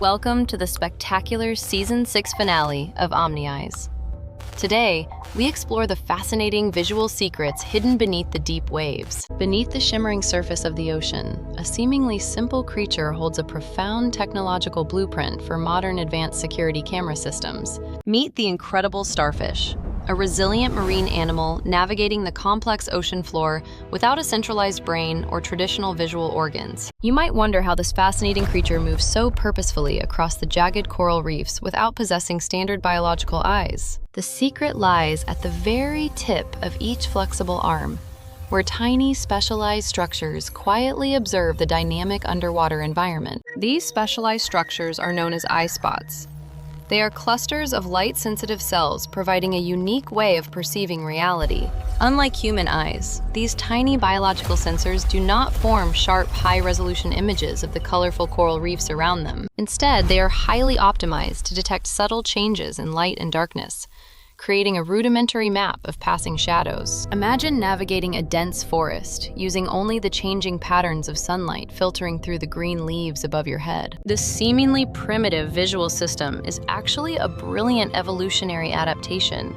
Welcome to the spectacular Season 6 finale of Omni. Today, we explore the fascinating visual secrets hidden beneath the deep waves. Beneath the shimmering surface of the ocean, a seemingly simple creature holds a profound technological blueprint for modern advanced security camera systems. Meet the incredible Starfish, a resilient marine animal navigating the complex ocean floor without a centralized brain or traditional visual organs. You might wonder how this fascinating creature moves so purposefully across the jagged coral reefs without possessing standard biological eyes. The secret lies at the very tip of each flexible arm, where tiny specialized structures quietly observe the dynamic underwater environment. These specialized structures are known as eye spots. They are clusters of light-sensitive cells providing a unique way of perceiving reality. Unlike human eyes, these tiny biological sensors do not form sharp, high-resolution images of the colorful coral reefs around them. Instead, they are highly optimized to detect subtle changes in light and darkness, creating a rudimentary map of passing shadows. Imagine navigating a dense forest, using only the changing patterns of sunlight filtering through the green leaves above your head. This seemingly primitive visual system is actually a brilliant evolutionary adaptation,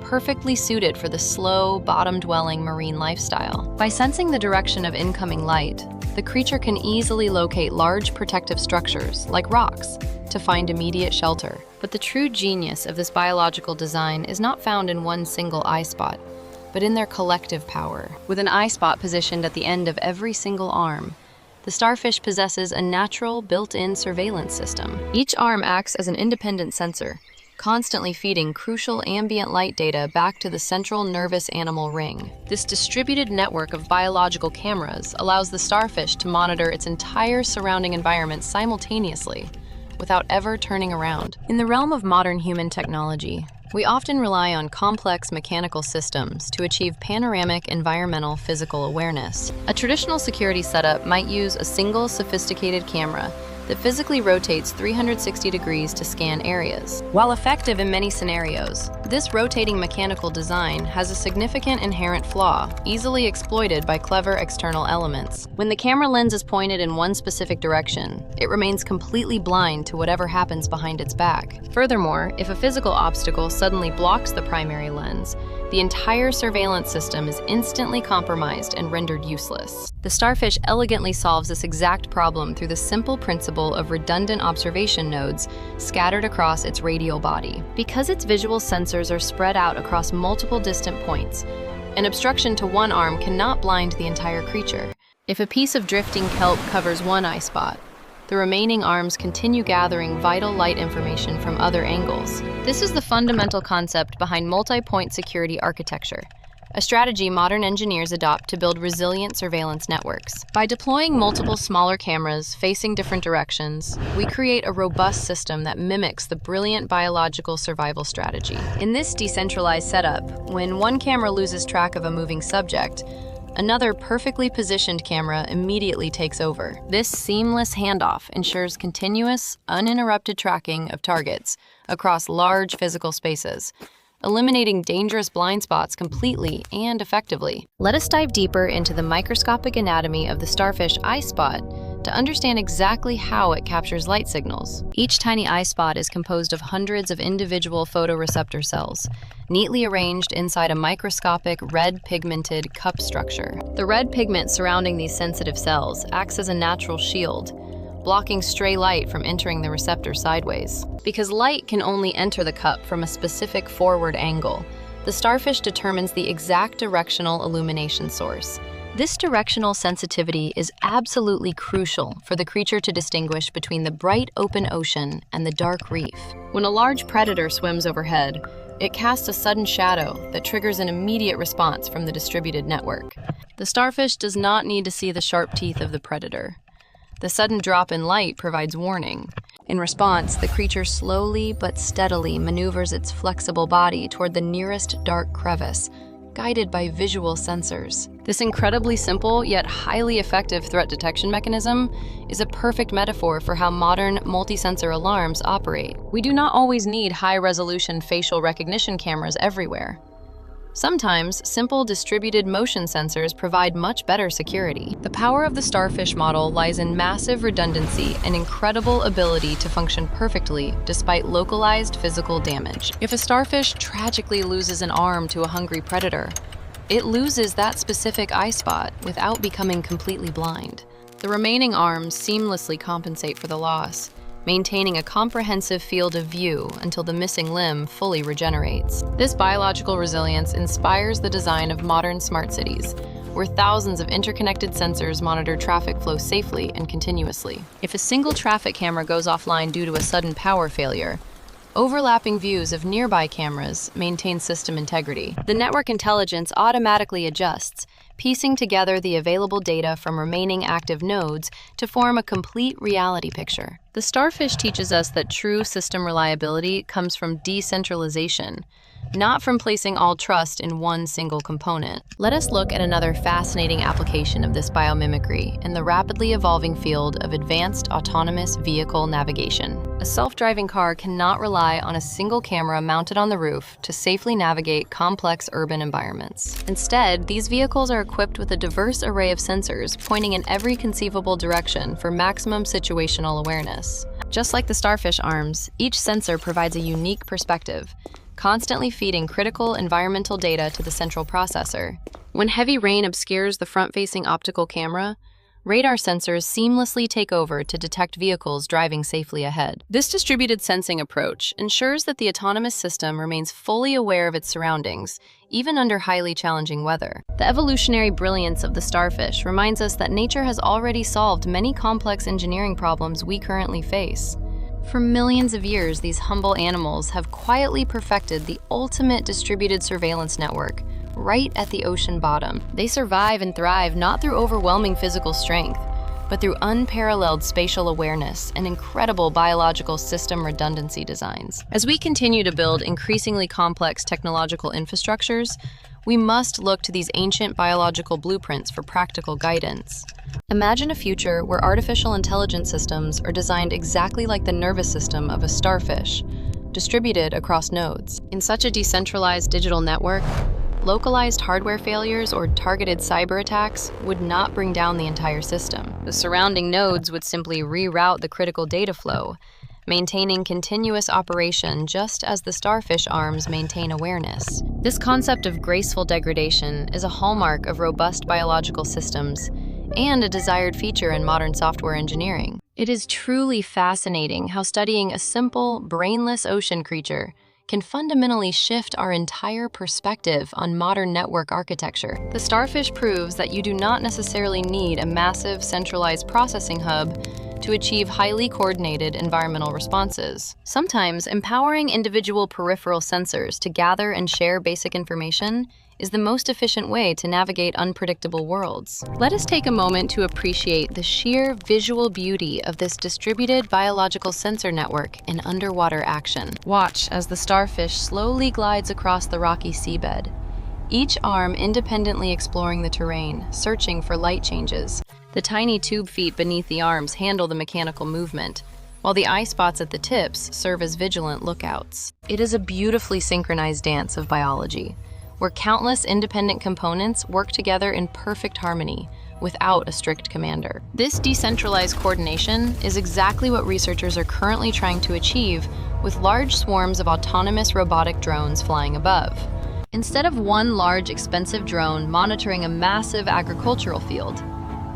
perfectly suited for the slow, bottom-dwelling marine lifestyle. By sensing the direction of incoming light, the creature can easily locate large protective structures, like rocks, to find immediate shelter. But the true genius of this biological design is not found in one single eye spot, but in their collective power. With an eye spot positioned at the end of every single arm, the starfish possesses a natural, built-in surveillance system. Each arm acts as an independent sensor, constantly feeding crucial ambient light data back to the central nervous animal ring. This distributed network of biological cameras allows the starfish to monitor its entire surrounding environment simultaneously, without ever turning around. In the realm of modern human technology, we often rely on complex mechanical systems to achieve panoramic environmental physical awareness. A traditional security setup might use a single sophisticated camera that physically rotates 360 degrees to scan areas. While effective in many scenarios, this rotating mechanical design has a significant inherent flaw, easily exploited by clever external elements. When the camera lens is pointed in one specific direction, it remains completely blind to whatever happens behind its back. Furthermore, if a physical obstacle suddenly blocks the primary lens, the entire surveillance system is instantly compromised and rendered useless. The starfish elegantly solves this exact problem through the simple principle of redundant observation nodes scattered across its radial body. Because its visual sensors are spread out across multiple distant points, an obstruction to one arm cannot blind the entire creature. If a piece of drifting kelp covers one eye spot, the remaining arms continue gathering vital light information from other angles. This is the fundamental concept behind multi-point security architecture, a strategy modern engineers adopt to build resilient surveillance networks. By deploying multiple smaller cameras facing different directions, we create a robust system that mimics the brilliant biological survival strategy. In this decentralized setup, when one camera loses track of a moving subject, another perfectly positioned camera immediately takes over. This seamless handoff ensures continuous, uninterrupted tracking of targets across large physical spaces, eliminating dangerous blind spots completely and effectively. Let us dive deeper into the microscopic anatomy of the starfish eye spot to understand exactly how it captures light signals. Each tiny eye spot is composed of hundreds of individual photoreceptor cells, neatly arranged inside a microscopic red pigmented cup structure. The red pigment surrounding these sensitive cells acts as a natural shield, blocking stray light from entering the receptor sideways. Because light can only enter the cup from a specific forward angle, the starfish determines the exact directional illumination source. This directional sensitivity is absolutely crucial for the creature to distinguish between the bright open ocean and the dark reef. When a large predator swims overhead, it casts a sudden shadow that triggers an immediate response from the distributed network. The starfish does not need to see the sharp teeth of the predator. The sudden drop in light provides warning. In response, the creature slowly but steadily maneuvers its flexible body toward the nearest dark crevice, guided by visual sensors. This incredibly simple yet highly effective threat detection mechanism is a perfect metaphor for how modern multi-sensor alarms operate. We do not always need high-resolution facial recognition cameras everywhere. Sometimes, simple distributed motion sensors provide much better security. The power of the Starfish model lies in massive redundancy and incredible ability to function perfectly despite localized physical damage. If a starfish tragically loses an arm to a hungry predator, it loses that specific eye spot without becoming completely blind. The remaining arms seamlessly compensate for the loss, maintaining a comprehensive field of view until the missing limb fully regenerates. This biological resilience inspires the design of modern smart cities, where thousands of interconnected sensors monitor traffic flow safely and continuously. If a single traffic camera goes offline due to a sudden power failure, overlapping views of nearby cameras maintain system integrity. The network intelligence automatically adjusts, piecing together the available data from remaining active nodes to form a complete reality picture. The Starfish teaches us that true system reliability comes from decentralization, not from placing all trust in one single component. Let us look at another fascinating application of this biomimicry in the rapidly evolving field of advanced autonomous vehicle navigation. A self-driving car cannot rely on a single camera mounted on the roof to safely navigate complex urban environments. Instead, these vehicles are equipped with a diverse array of sensors pointing in every conceivable direction for maximum situational awareness. Just like the Starfish arms, each sensor provides a unique perspective, constantly feeding critical environmental data to the central processor. When heavy rain obscures the front-facing optical camera, radar sensors seamlessly take over to detect vehicles driving safely ahead. This distributed sensing approach ensures that the autonomous system remains fully aware of its surroundings, even under highly challenging weather. The evolutionary brilliance of the Starfish reminds us that nature has already solved many complex engineering problems we currently face. For millions of years, these humble animals have quietly perfected the ultimate distributed surveillance network, right at the ocean bottom. They survive and thrive not through overwhelming physical strength, but through unparalleled spatial awareness and incredible biological system redundancy designs. As we continue to build increasingly complex technological infrastructures, we must look to these ancient biological blueprints for practical guidance. Imagine a future where artificial intelligence systems are designed exactly like the nervous system of a starfish, distributed across nodes. In such a decentralized digital network, localized hardware failures or targeted cyber attacks would not bring down the entire system. The surrounding nodes would simply reroute the critical data flow, maintaining continuous operation just as the starfish arms maintain awareness. This concept of graceful degradation is a hallmark of robust biological systems and a desired feature in modern software engineering. It is truly fascinating how studying a simple, brainless ocean creature can fundamentally shift our entire perspective on modern network architecture. The Starfish proves that you do not necessarily need a massive centralized processing hub to achieve highly coordinated environmental responses. Sometimes, empowering individual peripheral sensors to gather and share basic information is the most efficient way to navigate unpredictable worlds. Let us take a moment to appreciate the sheer visual beauty of this distributed biological sensor network in underwater action. Watch as the Starfish slowly glides across the rocky seabed, each arm independently exploring the terrain, searching for light changes. The tiny tube feet beneath the arms handle the mechanical movement, while the eye spots at the tips serve as vigilant lookouts. It is a beautifully synchronized dance of biology, where countless independent components work together in perfect harmony without a strict commander. This decentralized coordination is exactly what researchers are currently trying to achieve with large swarms of autonomous robotic drones flying above. Instead of one large, expensive drone monitoring a massive agricultural field,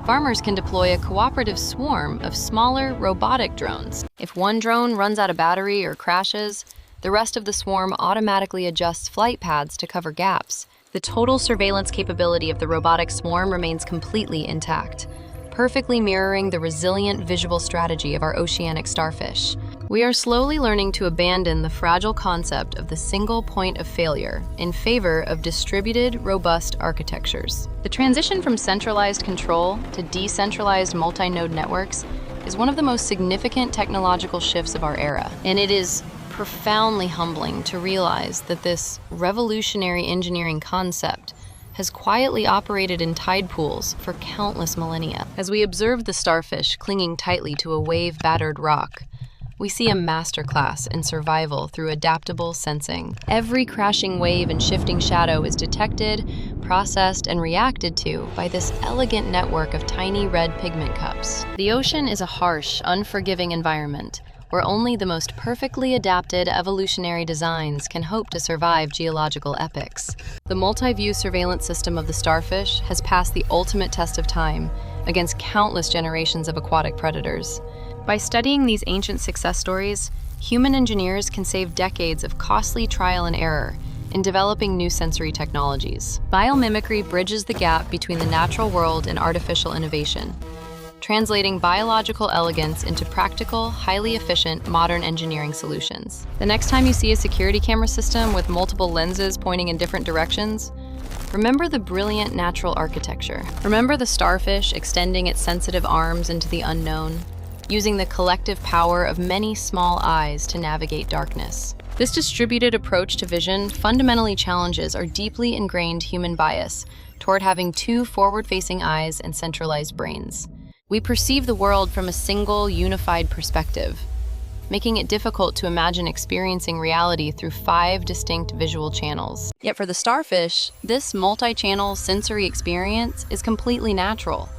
farmers can deploy a cooperative swarm of smaller, robotic drones. If one drone runs out of battery or crashes, the rest of the swarm automatically adjusts flight paths to cover gaps. The total surveillance capability of the robotic swarm remains completely intact, perfectly mirroring the resilient visual strategy of our oceanic starfish. We are slowly learning to abandon the fragile concept of the single point of failure in favor of distributed, robust architectures. The transition from centralized control to decentralized multi-node networks is one of the most significant technological shifts of our era, and it is profoundly humbling to realize that this revolutionary engineering concept has quietly operated in tide pools for countless millennia. As we observe the starfish clinging tightly to a wave-battered rock, we see a masterclass in survival through adaptable sensing. Every crashing wave and shifting shadow is detected, processed, and reacted to by this elegant network of tiny red pigment cups. The ocean is a harsh, unforgiving environment where only the most perfectly adapted evolutionary designs can hope to survive geological epochs. The multi-view surveillance system of the Starfish has passed the ultimate test of time against countless generations of aquatic predators. By studying these ancient success stories, human engineers can save decades of costly trial and error in developing new sensory technologies. Biomimicry bridges the gap between the natural world and artificial innovation, translating biological elegance into practical, highly efficient, modern engineering solutions. The next time you see a security camera system with multiple lenses pointing in different directions, remember the brilliant natural architecture. Remember the starfish extending its sensitive arms into the unknown, using the collective power of many small eyes to navigate darkness. This distributed approach to vision fundamentally challenges our deeply ingrained human bias toward having two forward-facing eyes and centralized brains. We perceive the world from a single, unified perspective, making it difficult to imagine experiencing reality through 5 distinct visual channels. Yet for the starfish, this multi-channel sensory experience is completely natural,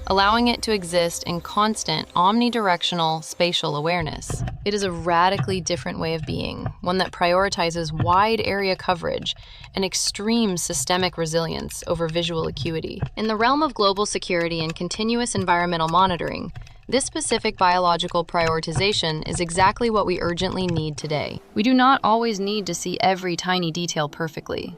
allowing it to exist in constant, omnidirectional spatial awareness. It is a radically different way of being, one that prioritizes wide area coverage and extreme systemic resilience over visual acuity. In the realm of global security and continuous environmental monitoring, this specific biological prioritization is exactly what we urgently need today. We do not always need to see every tiny detail perfectly.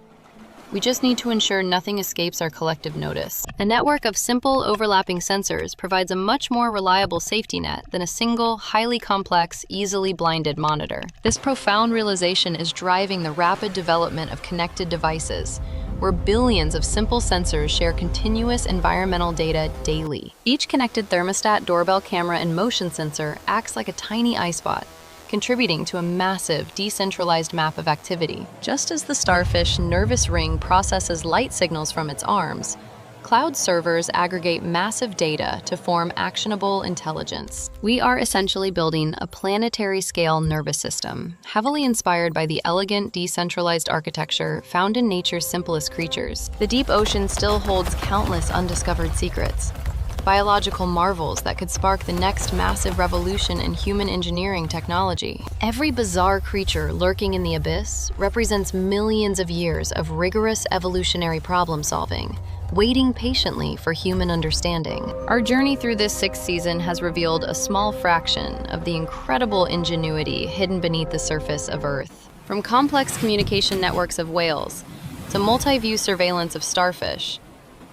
We just need to ensure nothing escapes our collective notice. A network of simple overlapping sensors provides a much more reliable safety net than a single, highly complex, easily blinded monitor. This profound realization is driving the rapid development of connected devices, where billions of simple sensors share continuous environmental data daily. Each connected thermostat, doorbell camera, and motion sensor acts like a tiny eye spot, contributing to a massive, decentralized map of activity. Just as the starfish nervous ring processes light signals from its arms, cloud servers aggregate massive data to form actionable intelligence. We are essentially building a planetary-scale nervous system, heavily inspired by the elegant, decentralized architecture found in nature's simplest creatures. The deep ocean still holds countless undiscovered secrets, biological marvels that could spark the next massive revolution in human engineering technology. Every bizarre creature lurking in the abyss represents millions of years of rigorous evolutionary problem solving, waiting patiently for human understanding. Our journey through this 6th season has revealed a small fraction of the incredible ingenuity hidden beneath the surface of Earth. From complex communication networks of whales to multi-view surveillance of starfish,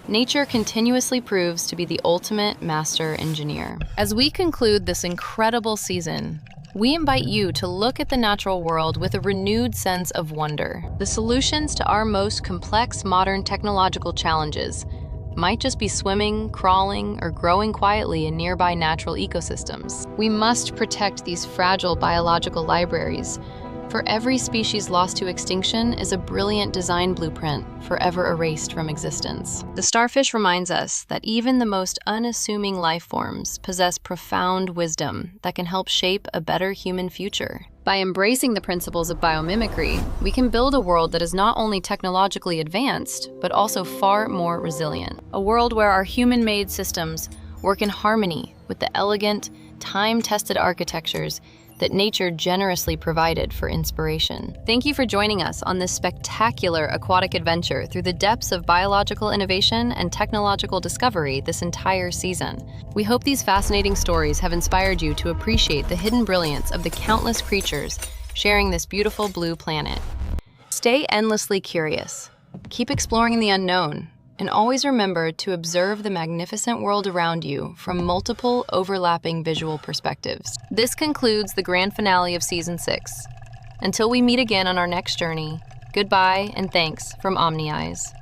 nature continuously proves to be the ultimate master engineer. As we conclude this incredible season, we invite you to look at the natural world with a renewed sense of wonder. The solutions to our most complex modern technological challenges might just be swimming, crawling, or growing quietly in nearby natural ecosystems. We must protect these fragile biological libraries, for every species lost to extinction is a brilliant design blueprint forever erased from existence. The starfish reminds us that even the most unassuming life forms possess profound wisdom that can help shape a better human future. By embracing the principles of biomimicry, we can build a world that is not only technologically advanced, but also far more resilient. A world where our human-made systems work in harmony with the elegant, time-tested architectures that nature generously provided for inspiration. Thank you for joining us on this spectacular aquatic adventure through the depths of biological innovation and technological discovery this entire season. We hope these fascinating stories have inspired you to appreciate the hidden brilliance of the countless creatures sharing this beautiful blue planet. Stay endlessly curious, keep exploring the unknown, and always remember to observe the magnificent world around you from multiple overlapping visual perspectives. This concludes the grand finale of Season 6. Until we meet again on our next journey, goodbye and thanks from Omni Eyes.